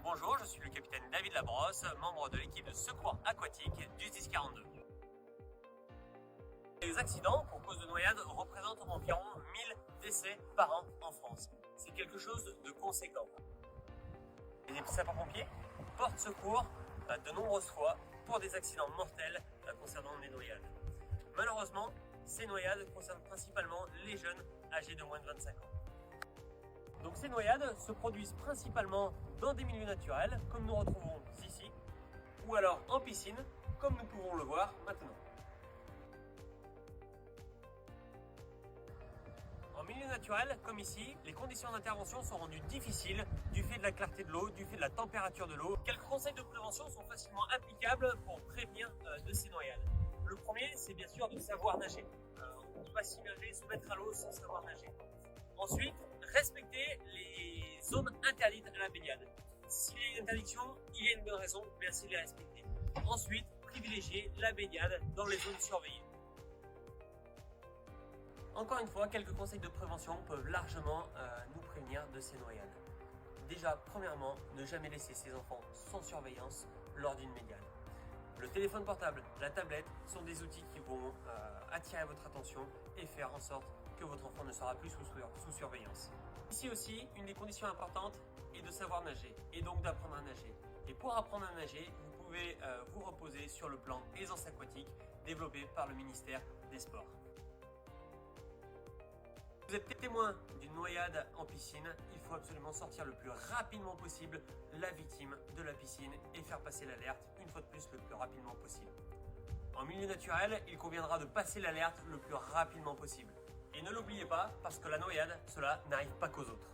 Bonjour, je suis le capitaine David Labrosse, membre de l'équipe de secours aquatique du SDIS 42. Les accidents pour cause de noyade représentent environ 1000 décès par an en France. C'est quelque chose de conséquent. Les sapeurs-pompiers portent secours de nombreuses fois pour des accidents mortels concernant les noyades. Malheureusement, ces noyades concernent principalement les jeunes âgés de moins de 25 ans. Donc ces noyades se produisent principalement dans des milieux naturels, comme nous retrouvons ici, ou alors en piscine, comme nous pouvons le voir maintenant. En milieu naturel, comme ici, les conditions d'intervention sont rendues difficiles du fait de la clarté de l'eau, du fait de la température de l'eau. Quelques conseils de prévention sont facilement applicables pour prévenir de ces noyades. Le premier, c'est bien sûr de savoir nager. On ne peut pas s'immerger, se mettre à l'eau sans savoir nager. Ensuite, respecter les zones interdites à la baignade. S'il y a une interdiction, il y a une bonne raison, merci de les respecter. Ensuite, privilégier la baignade dans les zones surveillées. Encore une fois, quelques conseils de prévention peuvent largement nous prévenir de ces noyades. Déjà, premièrement, ne jamais laisser ses enfants sans surveillance lors d'une baignade. Le téléphone portable, la tablette sont des outils qui vont attirer votre attention et faire en sorte que votre enfant ne sera plus sous surveillance. Ici aussi, une des conditions importantes est de savoir nager et donc d'apprendre à nager. Et pour apprendre à nager, vous pouvez vous reposer sur le plan aisance aquatique développé par le ministère des Sports. Vous êtes témoin d'une noyade en piscine, il faut absolument sortir le plus rapidement possible la victime de la piscine et faire passer l'alerte, une fois de plus, le plus rapidement possible. En milieu naturel, il conviendra de passer l'alerte le plus rapidement possible. Et ne l'oubliez pas, parce que la noyade, cela n'arrive pas qu'aux autres.